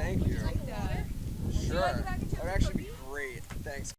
Thank you. Sure. That would actually be great. Thanks.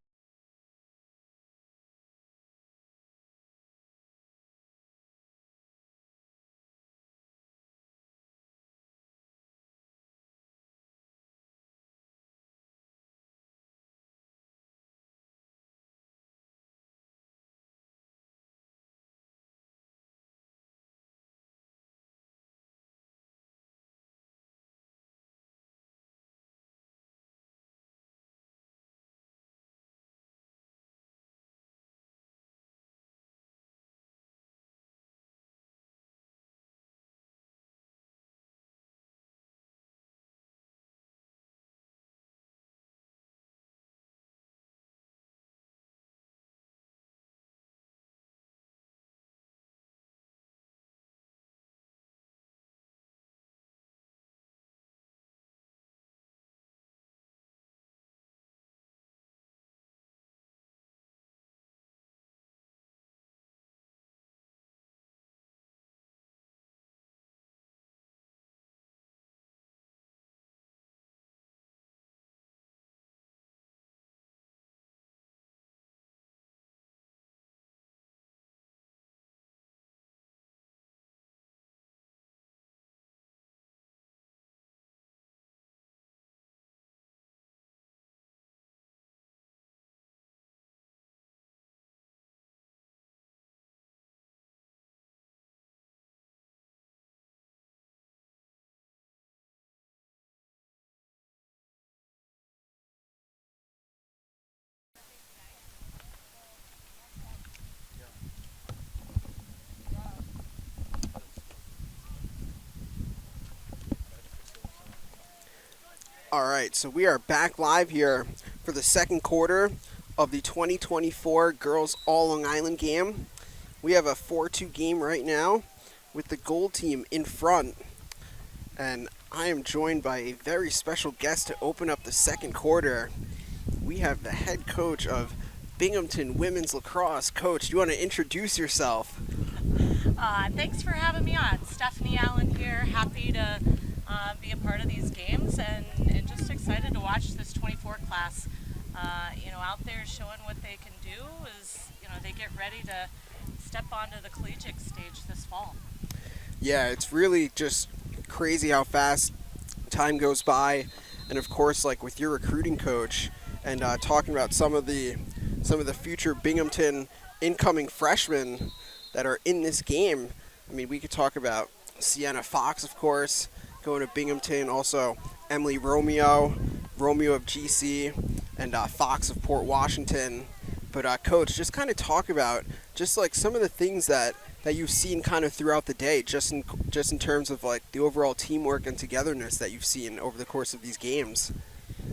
All right, so we are back live here for the second quarter of the 2024 Girls All Long Island game. We have a 4-2 game right now with the gold team in front. And I am joined by a very special guest to open up the second quarter. We have the head coach of Binghamton Women's Lacrosse. Coach, do you want to introduce yourself? Thanks for having me on. Stephanie Allen here, happy to be a part of these games and just excited to watch this 24 class, out there showing what they can do as, they get ready to step onto the collegiate stage this fall. Yeah, it's really just crazy how fast time goes by. And of course, like with your recruiting coach and talking about some of the future Binghamton incoming freshmen that are in this game. I mean, we could talk about Sienna Fox, of course, going to Binghamton. Also, Emily Romeo of GC, and Fox of Port Washington. But Coach, just kind of talk about just like some of the things that you've seen kind of throughout the day, just in terms of like the overall teamwork and togetherness that you've seen over the course of these games.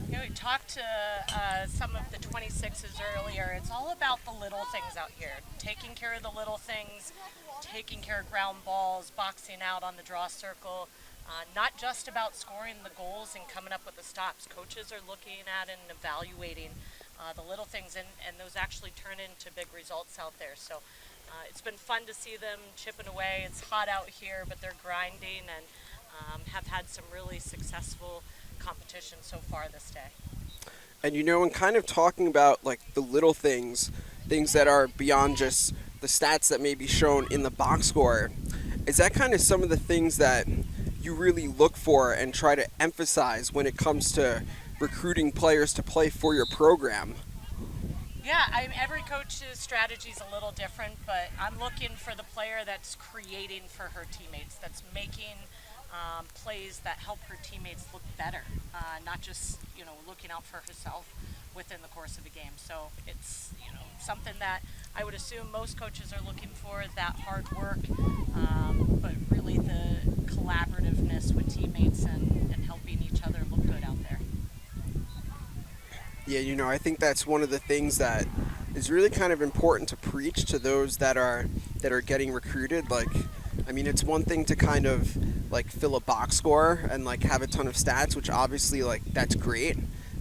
We talked to some of the 26s earlier. It's all about the little things out here, taking care of the little things, taking care of ground balls, boxing out on the draw circle. Not just about scoring the goals and coming up with the stops. Coaches are looking at and evaluating the little things, and those actually turn into big results out there. So it's been fun to see them chipping away. It's hot out here, but they're grinding and have had some really successful competition so far this day. And and kind of talking about like the little things that are beyond just the stats that may be shown in the box score, is that kind of some of the things that you really look for and try to emphasize when it comes to recruiting players to play for your program? Yeah, every coach's strategy is a little different, but I'm looking for the player that's creating for her teammates, that's making plays that help her teammates look better, not just looking out for herself within the course of a game. So it's something that I would assume most coaches are looking for, that hard work, but really the collaborativeness with teammates and helping each other look good out there. Yeah, I think that's one of the things that is really kind of important to preach to those that are getting recruited. Like, I mean, it's one thing to kind of like fill a box score and like have a ton of stats, which obviously like that's great,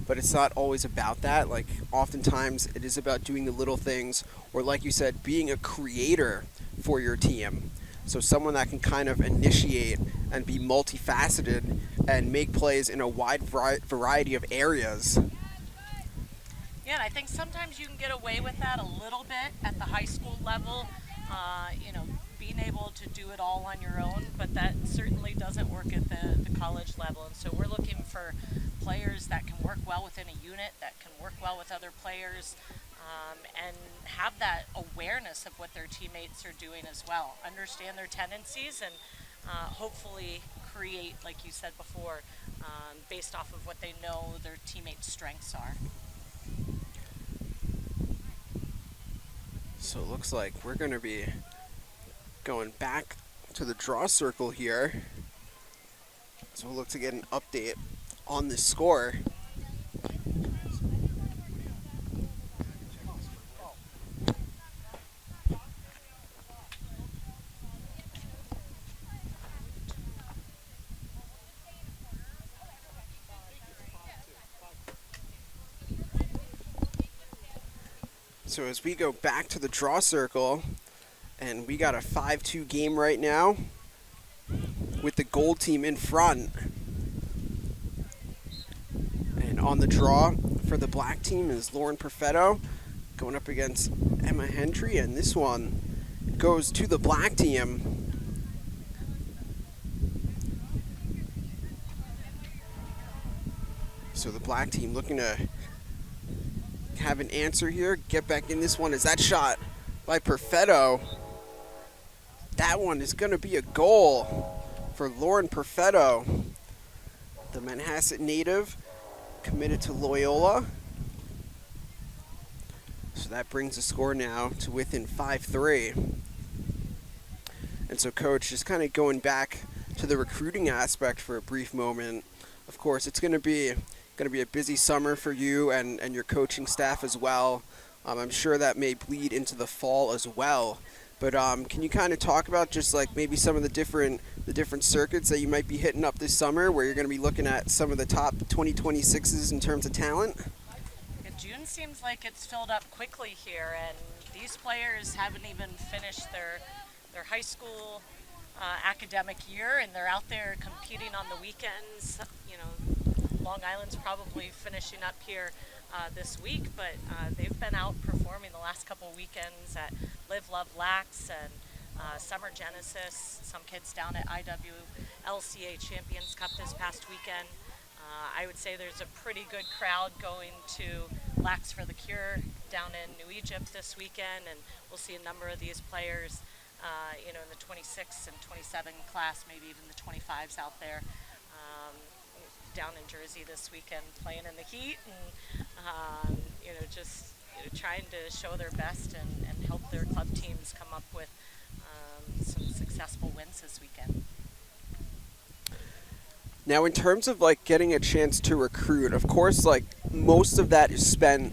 but it's not always about that. Like oftentimes it is about doing the little things, or like you said, being a creator for your team. So someone that can kind of initiate and be multifaceted and make plays in a wide variety of areas. Yeah, and I think sometimes you can get away with that a little bit at the high school level, being able to do it all on your own, but that certainly doesn't work at the college level. And so we're looking for players that can work well within a unit, that can work well with other players, and have that awareness of what their teammates are doing as well, understand their tendencies, and hopefully create, like you said before, based off of what they know their teammates' strengths are. So it looks like we're going to be going back to the draw circle here. So we'll look to get an update on the score. So as we go back to the draw circle, and we got a 5-2 game right now with the gold team in front. And on the draw for the black team is Lauren Perfetto going up against Emma Hendry, and this one goes to the black team. So the black team looking to have an answer here, get back in this one. Is that shot by Perfetto? That one is going to be a goal for Lauren Perfetto, the Manhasset native, committed to Loyola. So that brings the score now to within 5-3. And so, Coach, just kind of going back to the recruiting aspect for a brief moment. Of course, it's going to be a busy summer for you and your coaching staff as well. I'm sure that may bleed into the fall as well. But can you kind of talk about just like maybe some of the different circuits that you might be hitting up this summer, where you're going to be looking at some of the top 2026s in terms of talent? Yeah, June seems like it's filled up quickly here, and these players haven't even finished their high school academic year, and they're out there competing on the weekends. Long Island's probably finishing up here this week, but they've been out performing the last couple weekends at Live Love Lax and Summer Genesis. Some kids down at IWLCA Champions Cup this past weekend. I would say there's a pretty good crowd going to Lax for the Cure down in New Egypt this weekend, and we'll see a number of these players, in the 26 and 27 class, maybe even the 25s out there. Down in Jersey this weekend playing in the heat and trying to show their best and help their club teams come up with some successful wins this weekend. Now, in terms of like getting a chance to recruit, of course, like most of that is spent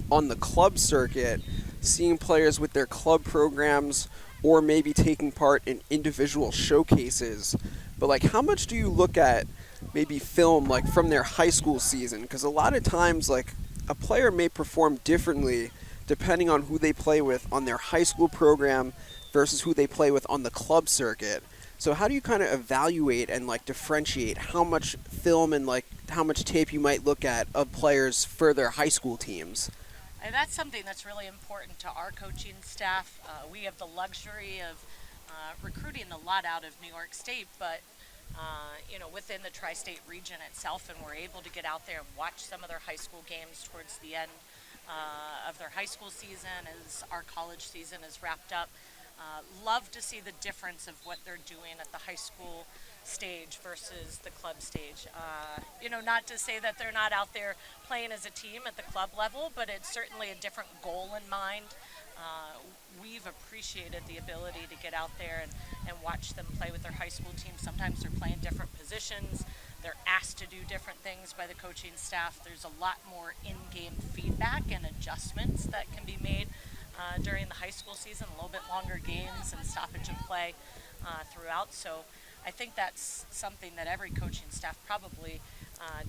on the club circuit, seeing players with their club programs or maybe taking part in individual showcases. But like, how much do you look at maybe film like from their high school season? Because a lot of times like a player may perform differently depending on who they play with on their high school program versus who they play with on the club circuit. So how do you kind of evaluate and like differentiate how much film and like how much tape you might look at of players for their high school teams? And that's something that's really important to our coaching staff. We have the luxury of recruiting a lot out of New York State, but within the tri-state region itself, and we're able to get out there and watch some of their high school games towards the end of their high school season as our college season is wrapped up. Love to see the difference of what they're doing at the high school stage versus the club stage. Not to say that they're not out there playing as a team at the club level, but it's certainly a different goal in mind. We've appreciated the ability to get out there and watch them play with their high school team. Sometimes they're playing different positions. They're asked to do different things by the coaching staff. There's a lot more in-game feedback and adjustments that can be made during the high school season, a little bit longer games and stoppage of play throughout. So I think that's something that every coaching staff probably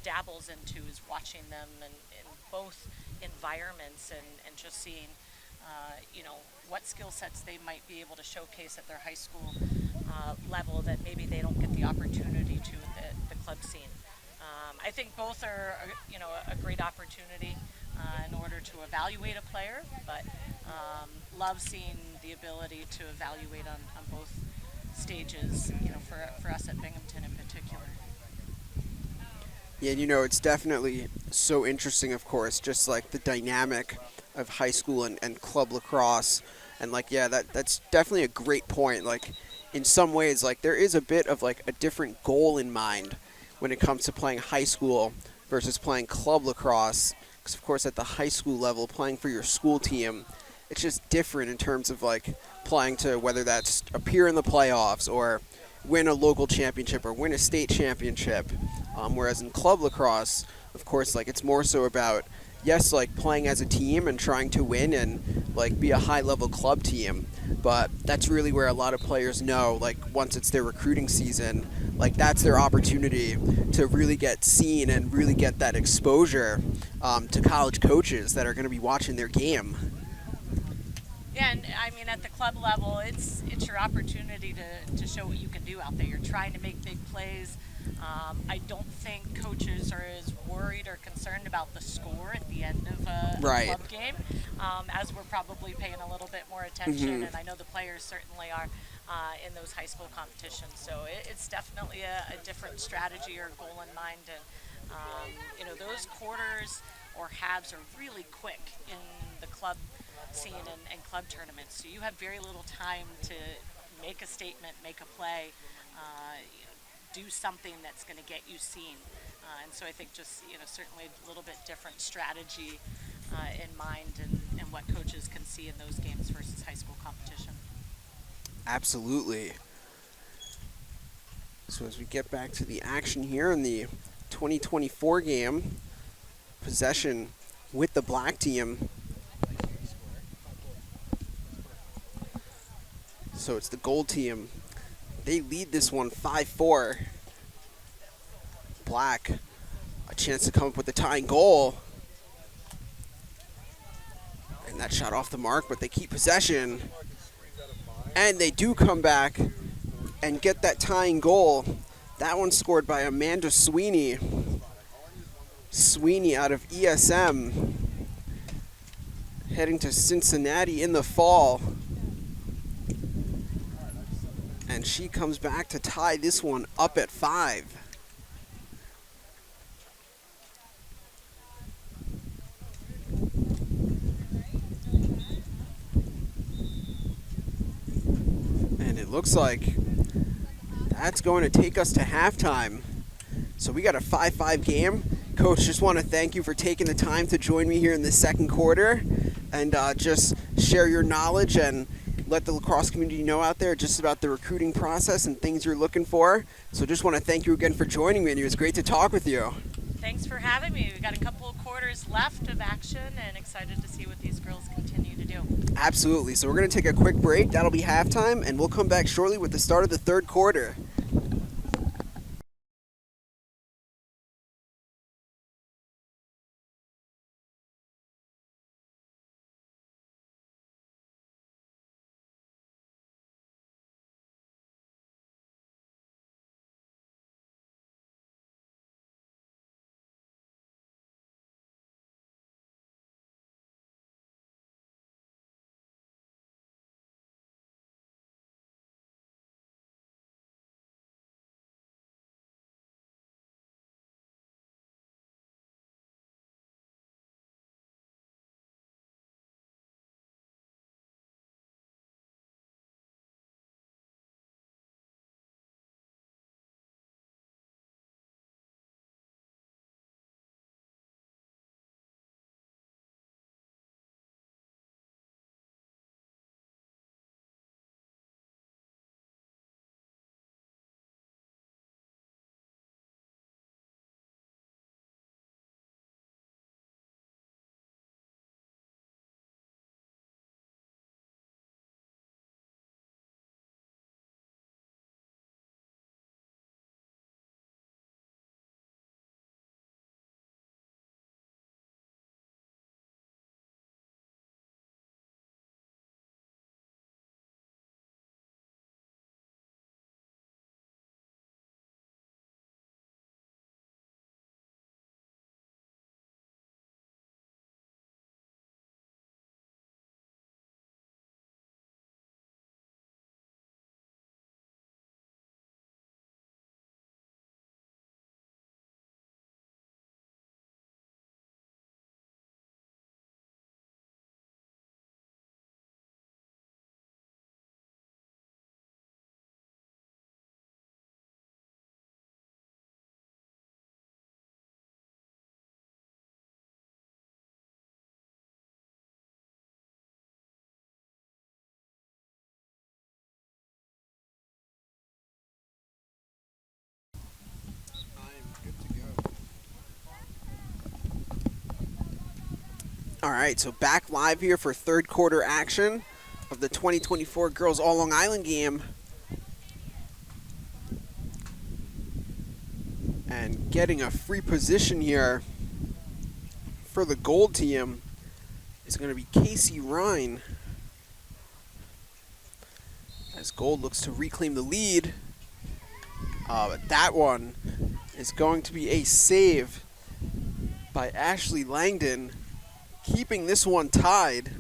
dabbles into, is watching them in both environments and just seeing what skill sets they might be able to showcase at their high school level that maybe they don't get the opportunity to the club scene. I think both are, a great opportunity in order to evaluate a player, but love seeing the ability to evaluate on both stages, for us at Binghamton in particular. Yeah, it's definitely so interesting, of course, just like the dynamic of high school and club lacrosse. And like, yeah, that's definitely a great point. Like, in some ways, like there is a bit of like a different goal in mind when it comes to playing high school versus playing club lacrosse. Because of course, at the high school level, playing for your school team, it's just different in terms of like playing to whether that's appear in the playoffs or win a local championship or win a state championship. Whereas in club lacrosse, of course, like it's more so about yes, like playing as a team and trying to win and like be a high level club team. But that's really where a lot of players know, like once it's their recruiting season, like that's their opportunity to really get seen and really get that exposure to college coaches that are going to be watching their game. Yeah, and I mean at the club level, it's your opportunity to show what you can do out there. You're trying to make big plays. I don't think coaches are as worried or concerned about the score at the end of a Right. club game, as we're probably paying a little bit more attention, and I know the players certainly are in those high school competitions. So it's definitely a different strategy or goal in mind, and those quarters or halves are really quick in the club scene and club tournaments. So you have very little time to make a statement, make a play, do something that's going to get you seen. And so I think just, certainly a little bit different strategy in mind and what coaches can see in those games versus high school competition. Absolutely. So as we get back to the action here in the 2024 game, possession with the black team. So it's the gold team. They lead this one 5-4. Black, a chance to come up with the tying goal. And that shot off the mark, but they keep possession. And they do come back and get that tying goal. That one scored by Amanda Sweeney. Sweeney out of ESM, heading to Cincinnati in the fall. And she comes back to tie this one up at 5. And it looks like that's going to take us to halftime. So we got a 5-5 game. Coach, just want to thank you for taking the time to join me here in the second quarter and just share your knowledge and let the lacrosse community know out there just about the recruiting process and things you're looking for. So just want to thank you again for joining me, and it was great to talk with you. Thanks for having me. We've got a couple of quarters left of action and excited to see what these girls continue to do. Absolutely. So we're going to take a quick break. That'll be halftime, and we'll come back shortly with the start of the third quarter. All right, so back live here for third quarter action of the 2024 Girls All Long Island game. And getting a free position here for the gold team is going to be Casey Ryan. As gold looks to reclaim the lead. But that one is going to be a save by Ashley Langdon, keeping this one tied.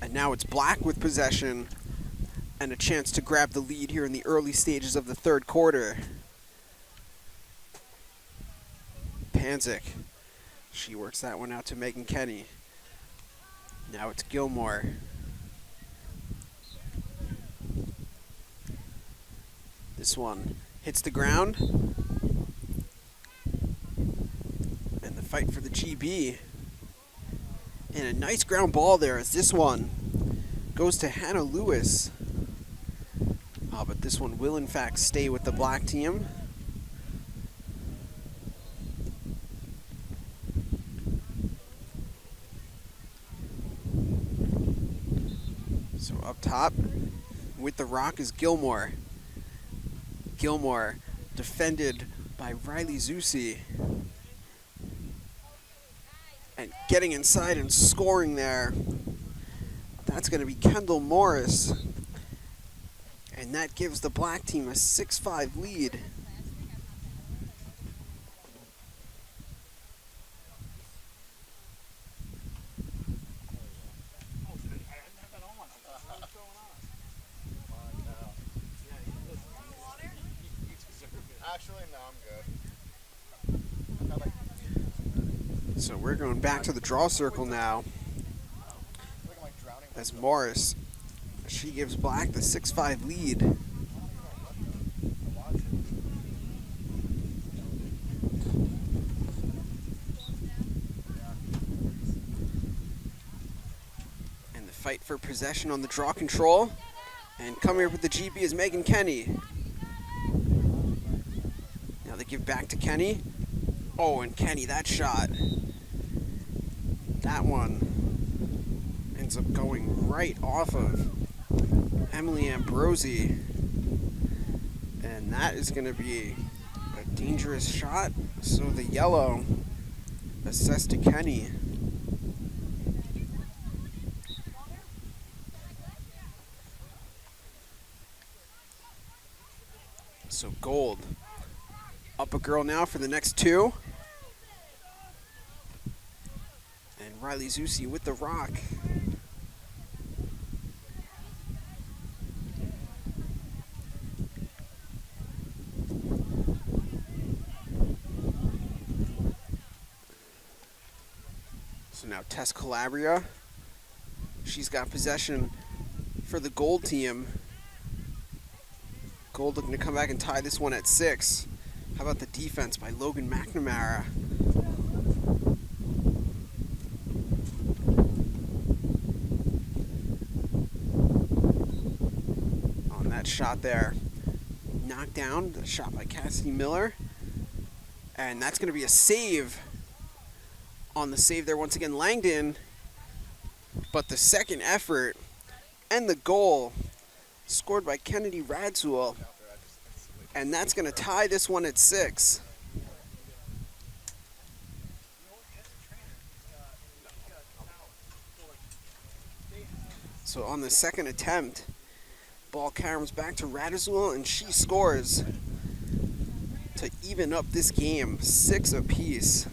And now it's black with possession and a chance to grab the lead here in the early stages of the third quarter. Panzik, she works that one out to Megan Kenny. Now it's Gilmore. This one hits the ground. And the fight for the GB. And a nice ground ball there as this one goes to Hannah Lewis. But this one will in fact stay with the black team. So up top with the rock is Gilmore. Gilmore defended by Riley Zusi. And getting inside and scoring there. That's going to be Kendall Morris. And that gives the black team a 6-5 lead. Actually, no, I'm good. So we're going back to the draw circle now. As Morris, she gives black the 6-5 lead. And the fight for possession on the draw control. And coming up with the GB is Megan Kenny. Now they give back to Kenny. Oh, and Kenny, that shot. That one ends up going right off of Emily Ambrosi. And that is going to be a dangerous shot. So the yellow assessed to Kenny. So gold up a girl now for the next two. And Riley Zusi with the rock. So now Tess Calabria. She's got possession for the gold team. Gold looking to come back and tie this one at 6. How about the defense by Logan McNamara? On that shot there. Knocked down, the shot by Cassidy Miller. And that's going to be a save. On the save there once again, Langdon. But the second effort and the goal scored by Kennedy Radzul. And that's going to tie this one at 6. So on the second attempt, ball caroms back to Radzul, and she scores to even up this game, 6 apiece.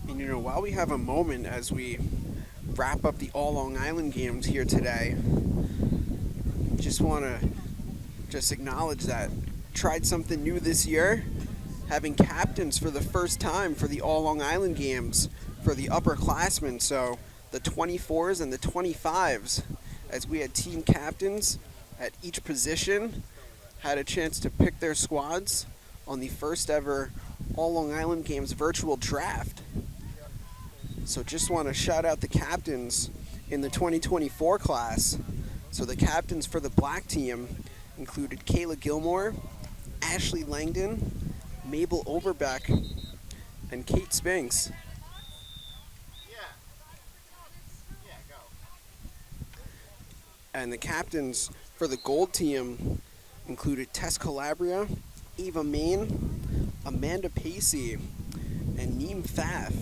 And you know, while we have a moment as we wrap up the All Long Island games here today, just want to acknowledge that tried something new this year, having captains for the first time for the All Long Island games for the upperclassmen. So the 24s and the 25s, as we had team captains at each position, had a chance to pick their squads on the first ever All Long Island Games virtual draft. So just want to shout out the captains in the 2024 class. So the captains for the black team included Kayla Gilmore, Ashley Langdon, Mabel Overbeck, and Kate Spinks. And the captains for the gold team included Tess Calabria, Ava Main, Amanda Pacey, and Neem Pfaff.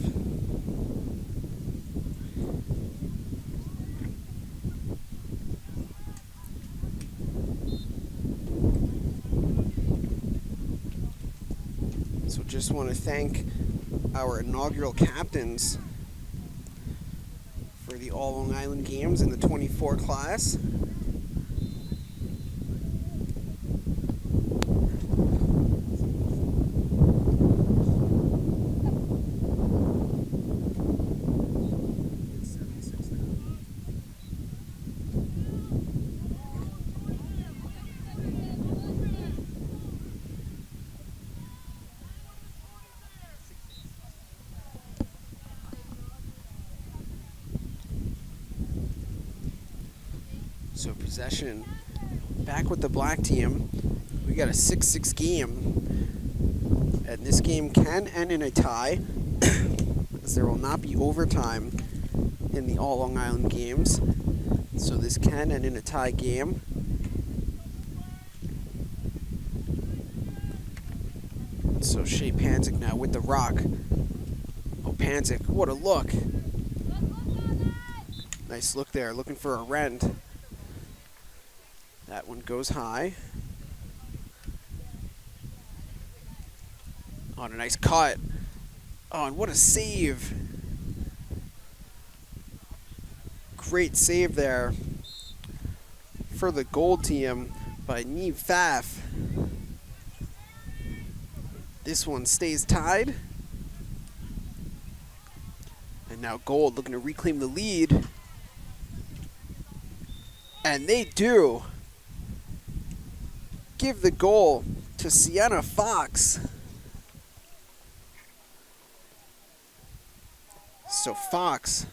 So just want to thank our inaugural captains for the All Long Island Games in the 24 class. So possession back with the black team. We got a 6-6 game. And this game can end in a tie, as there will not be overtime in the All Long Island Games. So this can end in a tie game. So Shea Panzik now with the rock. Oh, Panzik, what a look. Nice look there, looking for a rend. That one goes high. On a nice cut. Oh, and what a save. Great save there for the gold team by Neem Pfaff. This one stays tied. And now gold looking to reclaim the lead. And they do. Give the goal to Sienna Fox. So Fox,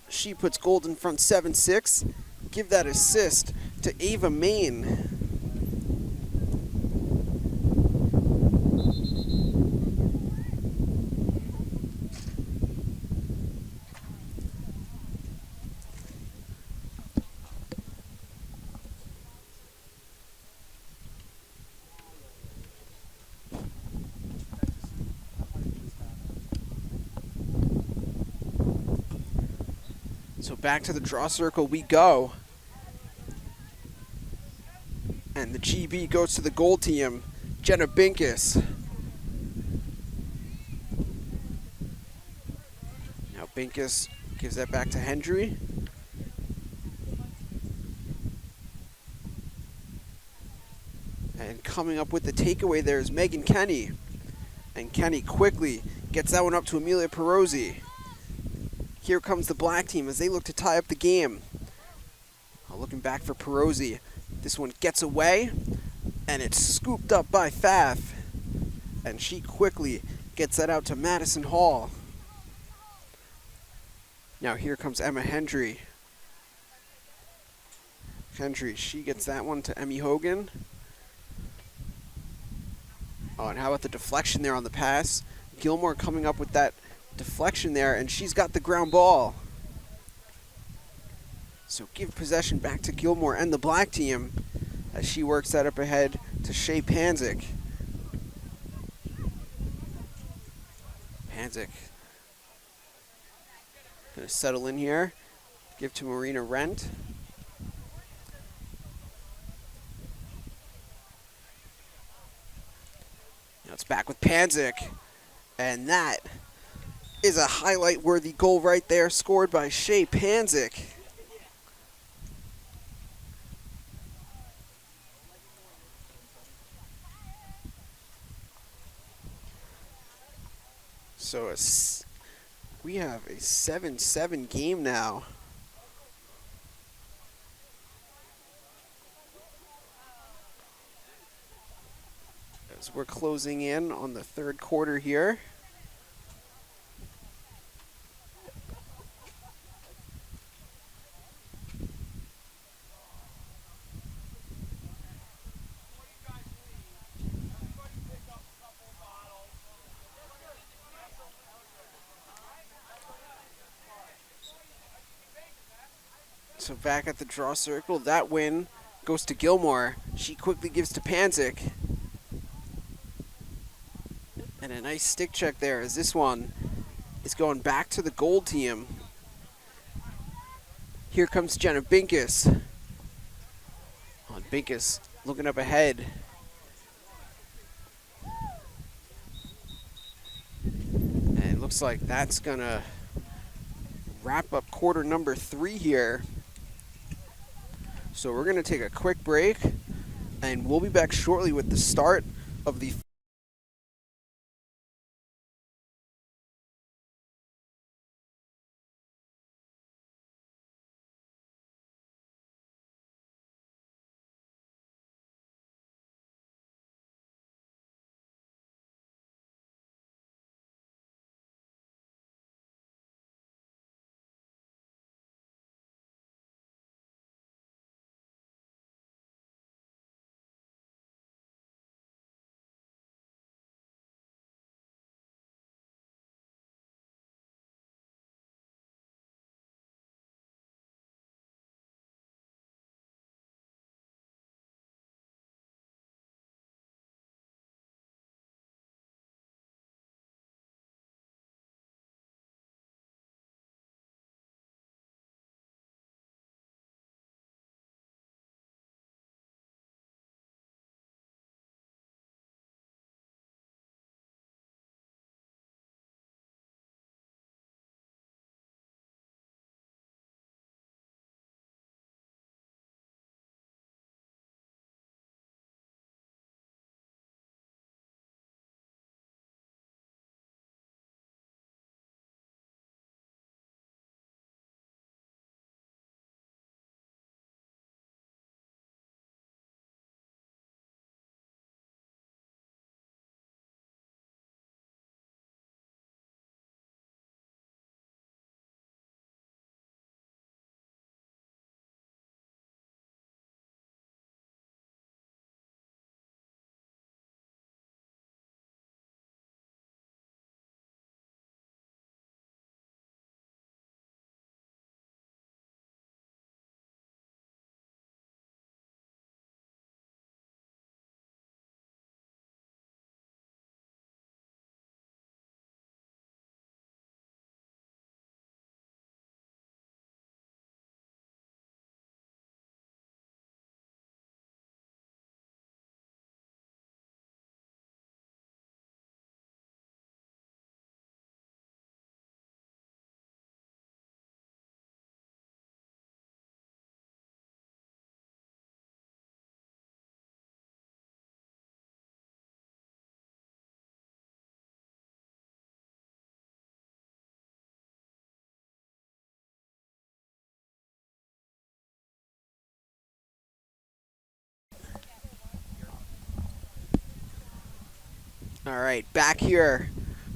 she puts gold in front 7-6. Give that assist to Ava Main. So back to the draw circle we go. And the GB goes to the gold team, Jenna Binkus. Now Binkus gives that back to Hendry. And coming up with the takeaway there is Megan Kenny. And Kenny quickly gets that one up to Amelia Perozzi. Here comes the black team as they look to tie up the game. Looking back for Perozzi. This one gets away, and it's scooped up by Pfaff. And she quickly gets that out to Madison Hall. Now here comes Emma Hendry. Hendry, she gets that one to Emmy Hogan. Oh, and how about the deflection there on the pass? Gilmore coming up with that deflection there, and she's got the ground ball. So give possession back to Gilmore and the black team as she works that up ahead to Shea Panzik. Panzik gonna settle in here, give to Marina Rent. Now it's back with Panzik, and that is a highlight-worthy goal right there, scored by Shea Panzik. So we have a 7-7 game now. as we're closing in on the third quarter here. So back at the draw circle, that win goes to Gilmore. She quickly gives to Panzik. And a nice stick check there as this one is going back to the gold team. Here comes Jenna Binkus. On Binkus looking up ahead. And it looks like that's gonna wrap up quarter number 3 here. So we're gonna take a quick break and we'll be back shortly with the start of the All right, back here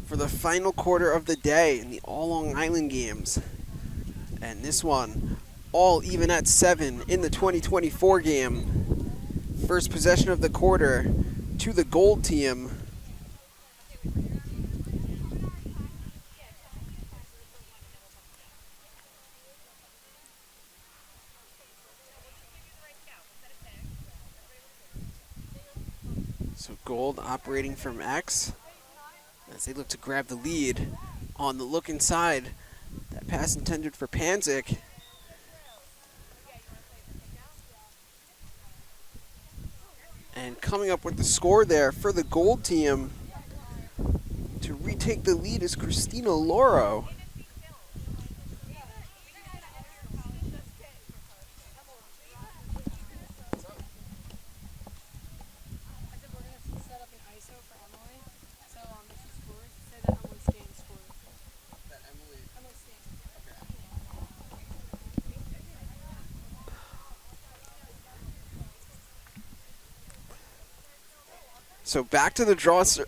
for the final quarter of the day in the All Long Island games. And this one, all even at 7 in the 2024 game. First possession of the quarter to the gold team. So gold operating from X as they look to grab the lead on the look inside. That pass intended for Panzik. And coming up with the score there for the gold team to retake the lead is Christina Loro. So back to the draw. So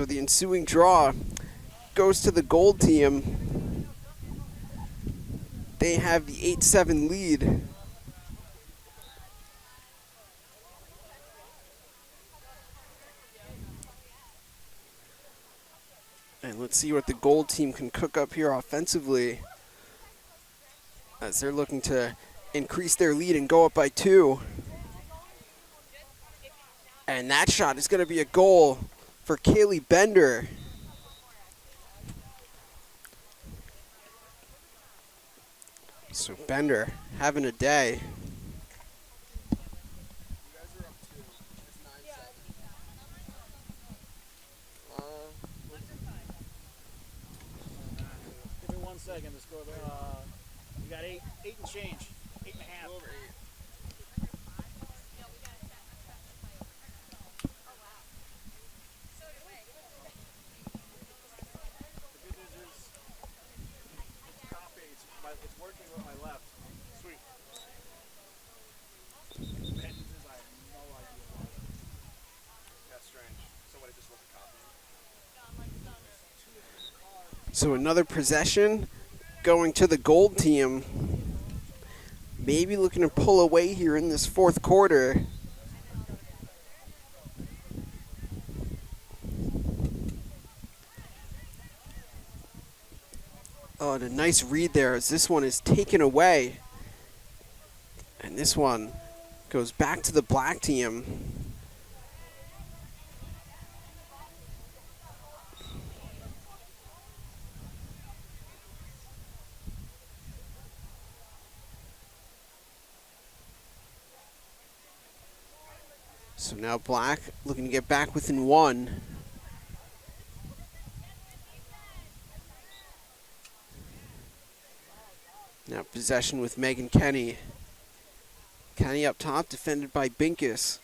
the ensuing draw goes to the gold team. They have the 8-7 lead. And let's see what the gold team can cook up here offensively, as they're looking to increase their lead and go up by 2. And that shot is going to be a goal for Kaylee Bender. So Bender having a day. Give me 1 second to score. You got eight and change, 8.5. Over 8. The good news is it's working with my left. Sweet. The bad news is I have no idea why. That's strange. Somebody just wasn't copying. So another possession going to the gold team. Maybe looking to pull away here in this fourth quarter. Oh, and a nice read there as this one is taken away. And this one goes back to the black team. So now black looking to get back within 1. Now possession with Megan Kenny. Kenny up top, defended by Binkus.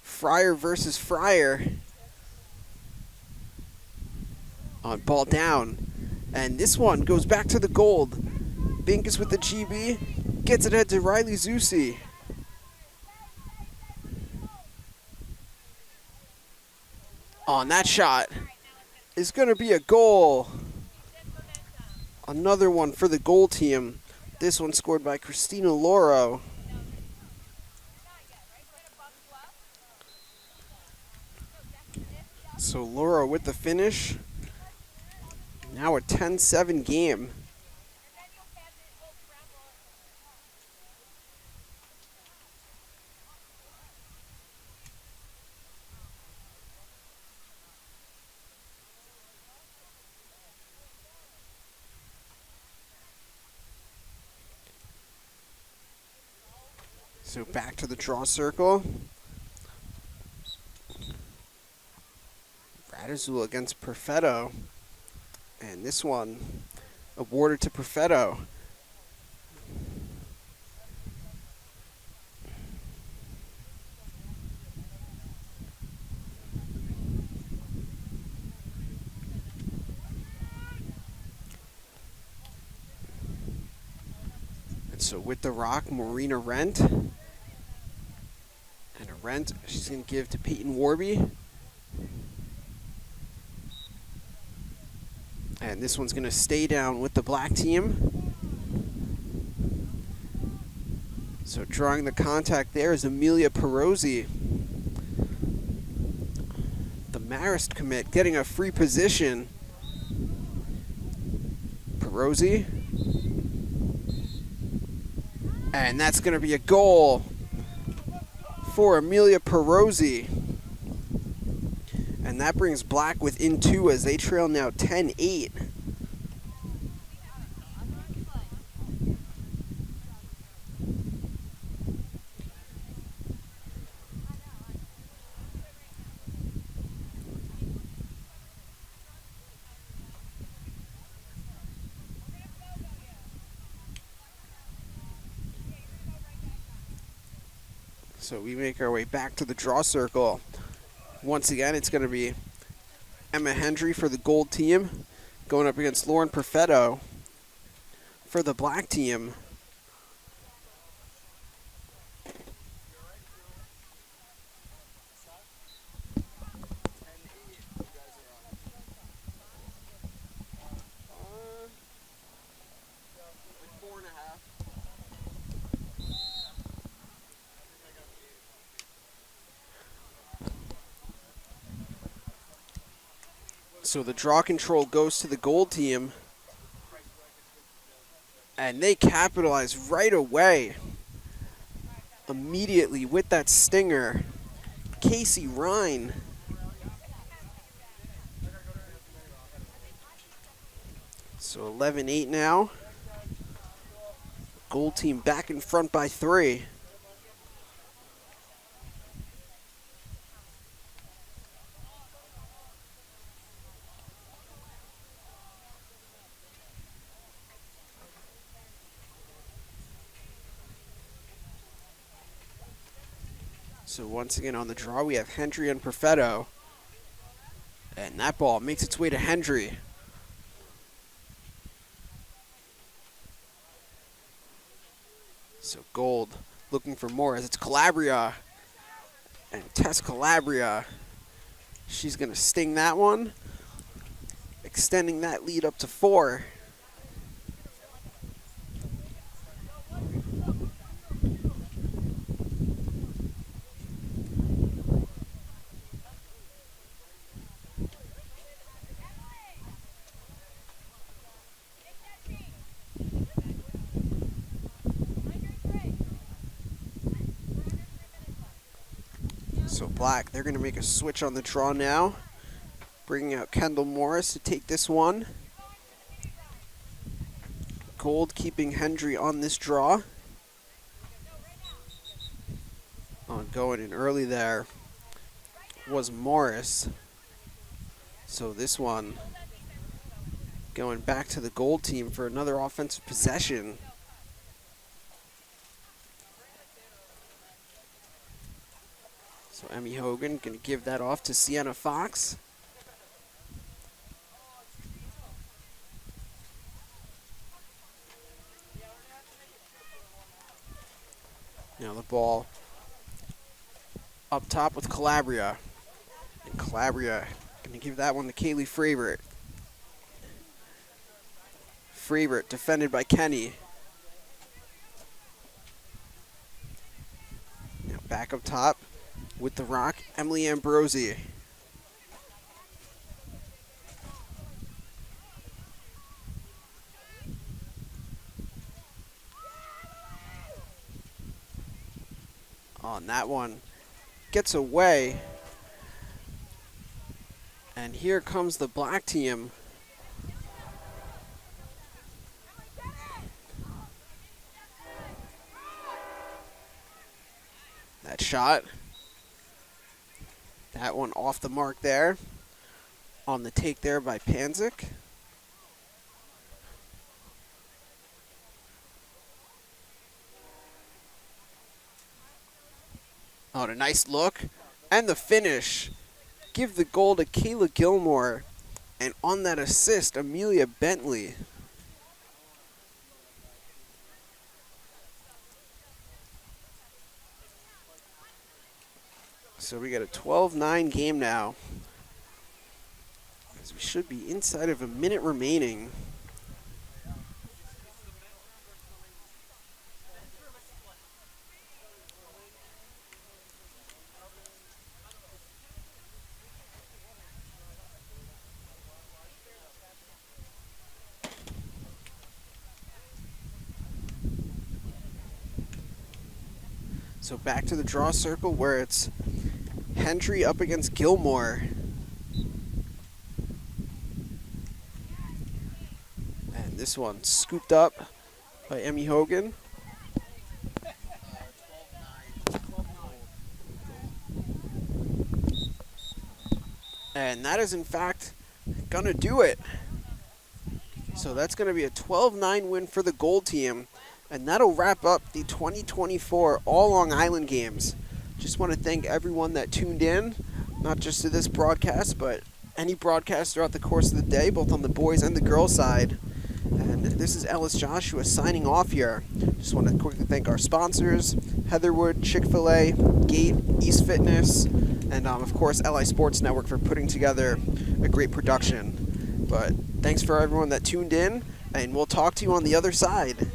Fryer versus Fryer. On ball down. And this one goes back to the gold. Binkus with the GB. Gets it ahead to Riley Zusi. On that shot is going to be a goal. Another one for the goal team. This one scored by Christina Loro. So Loro with the finish. Now a 10-7 game. So back to the draw circle. Radazul against Perfetto. And this one awarded to Perfetto. And so with the rock, Marina Rent. And a Rent she's going to give to Peyton Warby. And this one's going to stay down with the black team. So drawing the contact there is Amelia Perozzi. The Marist commit getting a free position. Perozzi. And that's going to be a goal for Amelia Perozzi. And that brings black within 2 as they trail now 10-8. So we make our way back to the draw circle. Once again, it's going to be Emma Hendry for the gold team, going up against Lauren Perfetto for the black team. So the draw control goes to the gold team. And they capitalize right away. Immediately with that stinger. Casey Ryan. So 11-8 now. Gold team back in front by 3. So once again on the draw, we have Hendry and Perfetto. And that ball makes its way to Hendry. So gold looking for more as it's Calabria. And Tess Calabria. She's going to sting that one. Extending that lead up to 4. So black, they're going to make a switch on the draw now. Bringing out Kendall Morris to take this one. Gold keeping Hendry on this draw. Going in early there was Morris. So this one going back to the gold team for another offensive possession. So Emmy Hogan going to give that off to Sienna Fox. Now the ball up top with Calabria. And Calabria going to give that one to Kaylee Fravert. Fravert defended by Kenny. Now back up top with the rock, Emily Ambrosi. On that one, gets away. And here comes the black team. That shot. That one off the mark there. On the take there by Panzik. Oh, a nice look. And the finish. Give the goal to Kayla Gilmore. And on that assist, Amelia Bentley. So we got a 12-9 game now. As we should be inside of a minute remaining. So back to the draw circle where it's Hendry up against Gilmore. And this one scooped up by Emmy Hogan. And that is in fact gonna do it. So that's gonna be a 12-9 win for the gold team. And that'll wrap up the 2024 All Long Island Games. Just want to thank everyone that tuned in, not just to this broadcast, but any broadcast throughout the course of the day, both on the boys and the girls side. And this is Ellis Joshua signing off here. Just want to quickly thank our sponsors, Heatherwood, Chick-fil-A, Gate, East Fitness, and of course LI Sports Network for putting together a great production. But thanks for everyone that tuned in, and we'll talk to you on the other side.